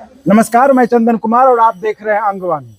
नमस्कार, मैं चंदन कुमार और आप देख रहे हैं अंगवानी।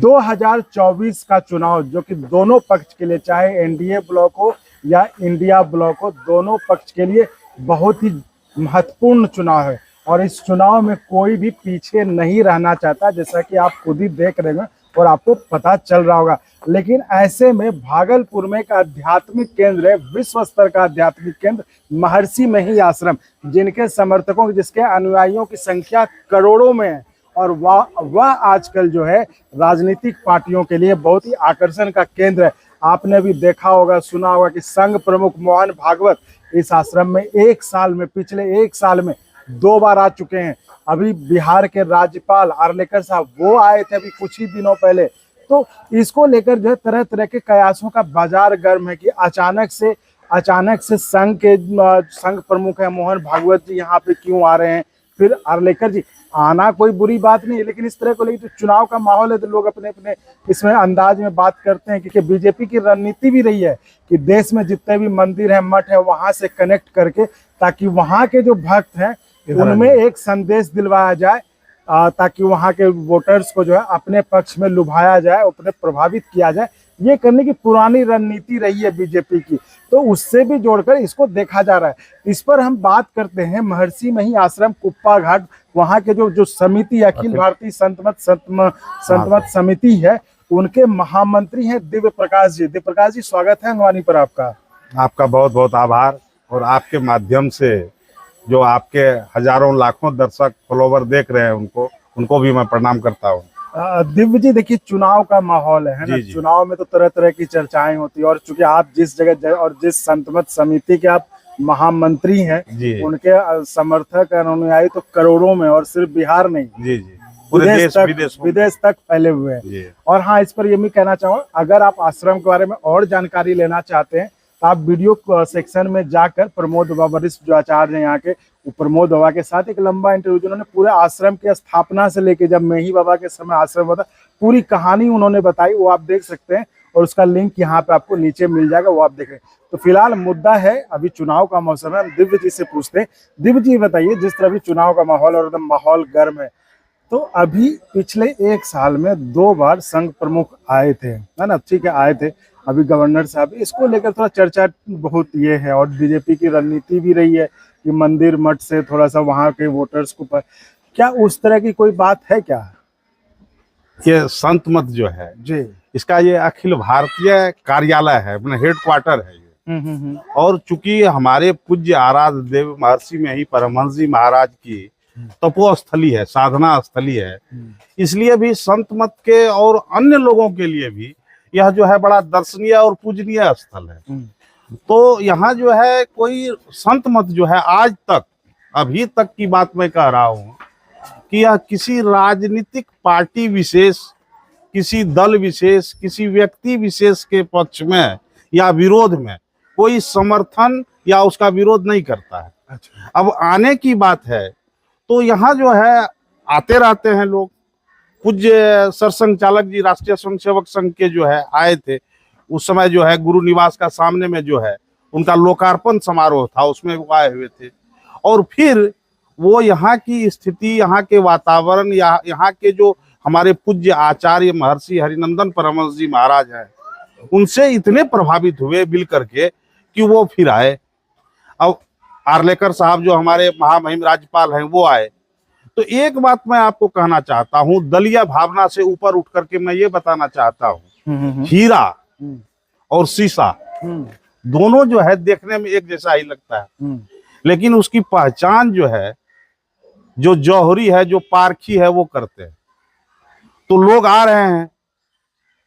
2024 का चुनाव जो कि दोनों पक्ष के लिए, चाहे एनडीए ब्लॉक हो या इंडिया ब्लॉक हो, दोनों पक्ष के लिए बहुत ही महत्वपूर्ण चुनाव है। और इस चुनाव में कोई भी पीछे नहीं रहना चाहता, जैसा कि आप खुद ही देख रहे हैं और आपको पता चल रहा होगा। लेकिन ऐसे में भागलपुर में एक आध्यात्मिक केंद्र है, विश्व स्तर का आध्यात्मिक केंद्र महर्षि मही आश्रम, जिनके समर्थकों, जिसके अनुयायियों की संख्या करोड़ों में है। और वह आजकल जो है राजनीतिक पार्टियों के लिए बहुत ही आकर्षण का केंद्र है। आपने भी देखा होगा, सुना होगा कि संघ प्रमुख मोहन भागवत इस आश्रम में पिछले एक साल में 2 बार आ चुके हैं। अभी बिहार के राज्यपाल आर्लेकर साहब वो आए थे अभी कुछ ही दिनों पहले। तो इसको लेकर जो है तरह तरह के कयासों का बाजार गर्म है कि अचानक से संघ प्रमुख है मोहन भागवत जी यहाँ पे क्यों आ रहे हैं। फिर आर्लेकर जी आना कोई बुरी बात नहीं है, लेकिन इस तरह को लेकर जो चुनाव का माहौल है तो लोग अपने अपने इसमें अंदाज में बात करते हैं। क्योंकि बीजेपी की रणनीति भी रही है कि देश में जितने भी मंदिर हैं, मठ है, वहां से कनेक्ट करके ताकि वहां के जो भक्त हैं उनमें एक संदेश दिलवाया जाए, ताकि वहां के वोटर्स को जो है अपने पक्ष में लुभाया जाए, अपने प्रभावित किया जाए। ये करने की पुरानी रणनीति रही है बीजेपी की, तो उससे भी जोड़कर इसको देखा जा रहा है। इस पर हम बात करते हैं महर्षि मही आश्रम कुप्पा घाट, वहां के जो समिति, अखिल भारतीय संतमत समिति है, उनके महामंत्री हैं दिव्य प्रकाश जी। दिव्य प्रकाश जी, स्वागत है अंगवानी पर आपका। आपका बहुत बहुत आभार। और आपके माध्यम से जो आपके हजारों लाखों दर्शक फॉलोवर देख रहे हैं उनको भी मैं प्रणाम करता हूँ। दिव्य जी, देखिए चुनाव का माहौल है ना, चुनाव में तो तरह तरह की चर्चाएं होती है। और चूंकि आप जिस जगह और जिस संतमत समिति के आप महामंत्री हैं, उनके समर्थक अनुयायी तो करोड़ों में, और सिर्फ बिहार नहीं, जी जी, विदेश तक फैले हुए हैं। और हाँ, इस पर ये भी कहना चाहूँगा, अगर आप आश्रम के बारे में और जानकारी लेना चाहते हैं तो आप वीडियो सेक्शन में जाकर प्रमोद बाबा, वरिष्ठ जो आचार्य हैं यहाँ के, प्रमोद बाबा के साथ एक लंबा इंटरव्यू, जिन्होंने पूरे आश्रम की स्थापना से लेके जब मेही बाबा के समय आश्रम हुआ था, पूरी कहानी उन्होंने बताई, वो आप देख सकते हैं। और उसका लिंक यहाँ पे आपको नीचे मिल जाएगा, वो आप देखें। तो फिलहाल मुद्दा है, अभी चुनाव का मौसम है, हम दिव्य जी से पूछते हैं। दिव्य जी बताइए, जिस तरह भी चुनाव का माहौल और एकदम माहौल गर्म है, तो अभी पिछले एक साल में 2 बार संघ प्रमुख आए थे, है ना, ठीक है, आए थे। अभी गवर्नर साहब, इसको लेकर थोड़ा चर्चा बहुत ये है, और बीजेपी की रणनीति भी रही है कि मंदिर मठ से थोड़ा सा वहां के वोटर्स को क्या उस तरह की कोई बात है क्या? ये संत मत जो है जी, इसका ये अखिल भारतीय कार्यालय है, अपना हेडक्वार्टर है ये। और चूंकि हमारे पूज्य आराध्य देव महर्षि मही परमहंस जी महाराज की तपोस्थली है, साधना स्थली है, इसलिए भी संत मत के और अन्य लोगों के लिए भी यह जो है बड़ा दर्शनीय और पूजनीय स्थल है। तो यहाँ जो है कोई संत मत जो है आज तक, अभी तक की बात मैं कह रहा हूँ कि यह किसी राजनीतिक पार्टी विशेष, किसी दल विशेष, किसी व्यक्ति विशेष के पक्ष में या विरोध में कोई समर्थन या उसका विरोध नहीं करता है। अच्छा। अब आने की बात है तो यहाँ जो है आते रहते हैं लोग। पूज्य सरसंघ चालक जी राष्ट्रीय स्वयंसेवक संघ के जो है आए थे, उस समय जो है गुरु निवास का सामने में जो है उनका लोकार्पण समारोह था, उसमें वो आए हुए थे। और फिर वो यहाँ की स्थिति, यहाँ के वातावरण, यहाँ के जो हमारे पूज्य आचार्य महर्षि हरिनंदन परमहंस जी महाराज हैं, उनसे इतने प्रभावित हुए मिल करके कि वो फिर आए। अब आर्लेकर साहब जो हमारे महामहिम राज्यपाल हैं वो आए। तो एक बात मैं आपको कहना चाहता हूँ, दलीय भावना से ऊपर उठ करके मैं ये बताना चाहता हूँ, हीरा और शीशा दोनों जो है देखने में एक जैसा ही लगता है, लेकिन उसकी पहचान जो है, जो जौहरी है, जो पारखी है, वो करते हैं। तो लोग आ रहे हैं,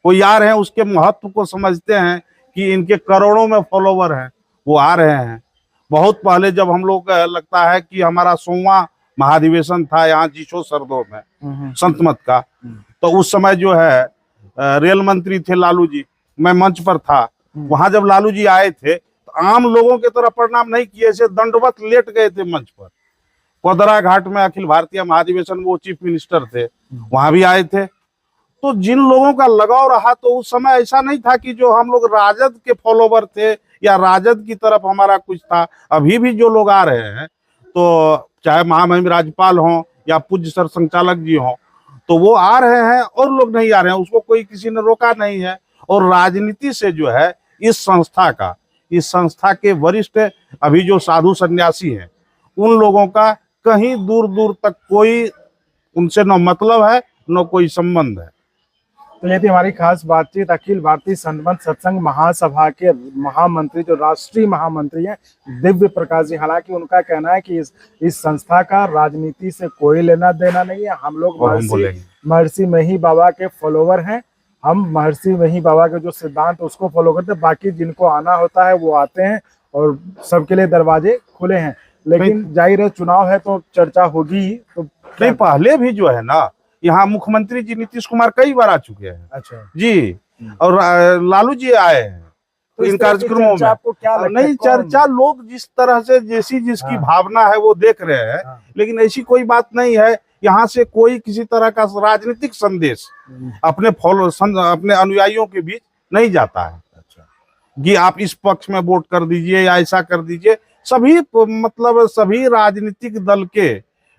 कोई आ रहे हैं, उसके महत्व को समझते हैं कि इनके करोड़ों में फॉलोवर हैं, वो आ रहे हैं। बहुत पहले जब हम लोग लगता है कि हमारा 100वां महाधिवेशन था यहाँ जीशो सरदो में संत मत का, तो उस समय जो है रेल मंत्री थे लालू जी, मैं मंच पर था। वहां जब लालू जी आए थे तो आम लोगों की तरह प्रणाम नहीं किए, ऐसे दंडवत लेट गए थे मंच पर। कोदरा घाट में अखिल भारतीय महाधिवेशन, वो चीफ मिनिस्टर थे, वहां भी आए थे। तो जिन लोगों का लगाव रहा, तो उस समय ऐसा नहीं था कि जो हम लोग राजद के फॉलोवर थे या राजद की तरफ हमारा कुछ था। अभी भी जो लोग आ रहे हैं तो चाहे महामहिम राज्यपाल हों या पूज्य सर संचालक जी हों, तो वो आ रहे हैं और लोग नहीं आ रहे हैं, उसको कोई किसी ने रोका नहीं है। और राजनीति से जो है इस संस्था के वरिष्ठ अभी जो साधु सन्यासी हैं, उन लोगों का कहीं दूर दूर तक कोई उनसे न मतलब है न कोई संबंध है। तो ये थी हमारी खास बातचीत अखिल भारतीय संत सत्संग महासभा के महामंत्री, जो राष्ट्रीय महामंत्री हैं, दिव्य प्रकाश जी। हालांकि उनका कहना है कि इस संस्था का राजनीति से कोई लेना देना नहीं है। हम लोग महर्षि मेही बाबा के फॉलोवर हैं। हम महर्षि मेही बाबा के जो सिद्धांत उसको फॉलो करते हैं। बाकी जिनको आना होता है वो आते हैं और सबके लिए दरवाजे खुले हैं। लेकिन जाहिर है चुनाव है तो चर्चा होगी ही। तो नहीं, पहले भी जो है ना, यहाँ मुख्यमंत्री जी नीतीश कुमार कई बार आ चुके हैं। अच्छा जी, और लालू जी आए हैं तो इन कार्यक्रमों में। आपको क्या लगता है? नहीं, चर्चा लोग जिस तरह से जिसकी भावना है वो देख रहे हैं, लेकिन ऐसी कोई बात नहीं है। यहाँ से कोई किसी तरह का राजनीतिक संदेश अपने अपने अनुयायियों के बीच नहीं जाता है। अच्छा, कि आप इस पक्ष में वोट कर दीजिए या ऐसा कर दीजिए। सभी राजनीतिक दल के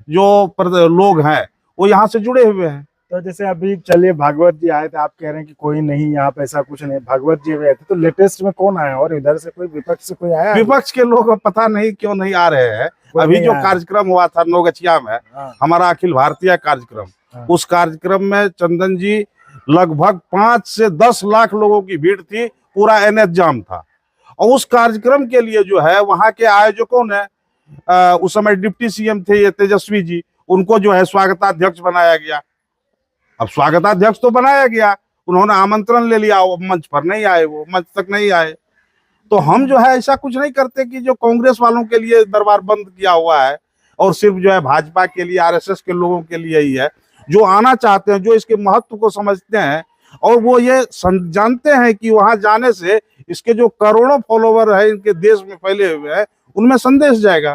जो लोग हैं वो यहाँ से जुड़े हुए हैं। तो जैसे अभी चलिए भागवत जी आए थे, आप कह रहे हैं कि कोई नहीं यहाँ पे, ऐसा कुछ नहीं। भागवत जी आए थे तो लेटेस्ट में कौन आया? और इधर से कोई विपक्ष से कोई आया? विपक्ष के लोग पता नहीं क्यों नहीं आ रहे हैं। अभी जो कार्यक्रम हुआ था नौगछिया में, हमारा अखिल भारतीय कार्यक्रम, उस कार्यक्रम में चंदन जी लगभग 5 से 10 लाख लोगों की भीड़ थी। पूरा NH जाम था। और उस कार्यक्रम के लिए जो है वहां के आयोजकों ने, उस समय डिप्टी CM थे ये तेजस्वी जी, उनको जो है स्वागताध्यक्ष बनाया गया। अब स्वागताध्यक्ष तो बनाया गया, उन्होंने आमंत्रण ले लिया, वो मंच पर नहीं आए, वो मंच तक नहीं आए। तो हम जो है ऐसा कुछ नहीं करते कि जो कांग्रेस वालों के लिए दरबार बंद किया हुआ है और सिर्फ जो है भाजपा के लिए, RSS के लोगों के लिए ही है। जो आना चाहते हैं, जो इसके महत्व को समझते हैं और वो ये जानते हैं कि वहां जाने से इसके जो करोड़ों फॉलोवर है इनके देश में फैले हुए हैं, उनमें संदेश जाएगा।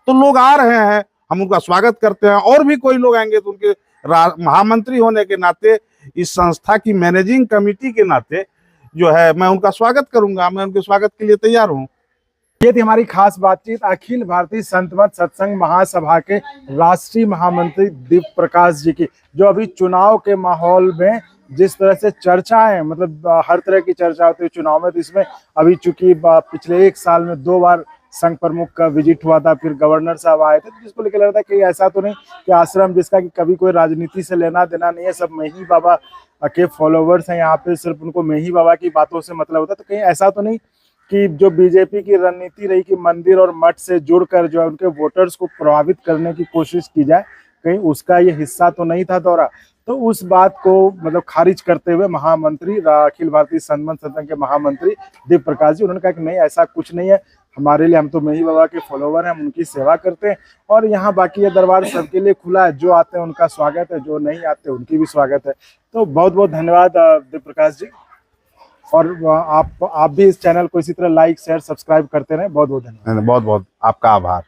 तो लोग आ रहे हैं, हम उनका स्वागत करते हैं। और भी कोई लोग आएंगे तो उनके महामंत्री होने के नाते, इस संस्था की मैनेजिंग कमेटी के नाते जो है मैं उनका स्वागत करूंगा। मैं उनके स्वागत के लिए तैयार हूँ। ये थी हमारी खास बातचीत अखिल भारतीय संत सत्संग महासभा के राष्ट्रीय महामंत्री दिव्य प्रकाश जी की, जो अभी चुनाव के माहौल में जिस तरह से चर्चाएं, मतलब हर तरह की चर्चा होती है चुनाव में। तो इसमें अभी चूंकि पिछले 1 साल में 2 बार संघ प्रमुख का विजिट हुआ था, फिर गवर्नर साहब आए थे, तो जिसको लेकर लग रहा था कि ऐसा तो नहीं कि आश्रम जिसका कि कभी कोई राजनीति से लेना देना नहीं है, सब मेही बाबा के फॉलोवर्स हैं यहाँ पे, सिर्फ उनको मेही बाबा की बातों से मतलब होता है। तो कहीं ऐसा तो नहीं कि जो बीजेपी की रणनीति रही कि मंदिर और मठ से जुड़कर जो है उनके वोटर्स को प्रभावित करने की कोशिश की जाए, कहीं उसका ये हिस्सा तो नहीं था दौरा। तो उस बात को मतलब खारिज करते हुए महामंत्री, अखिल भारतीय संत सत्संग के महामंत्री दिव्य प्रकाश जी, उन्होंने कहा कि नहीं, ऐसा कुछ नहीं है हमारे लिए, हम तो मेही बाबा के फॉलोवर हैं, हम उनकी सेवा करते हैं और यहाँ बाकी ये दरबार सबके लिए खुला है। जो आते हैं उनका स्वागत है, जो नहीं आते उनकी भी स्वागत है। तो बहुत बहुत धन्यवाद दिव्य प्रकाश जी। और आप भी इस चैनल को इसी तरह लाइक शेयर सब्सक्राइब करते रहें। बहुत बहुत धन्यवाद। बहुत बहुत आपका आभार।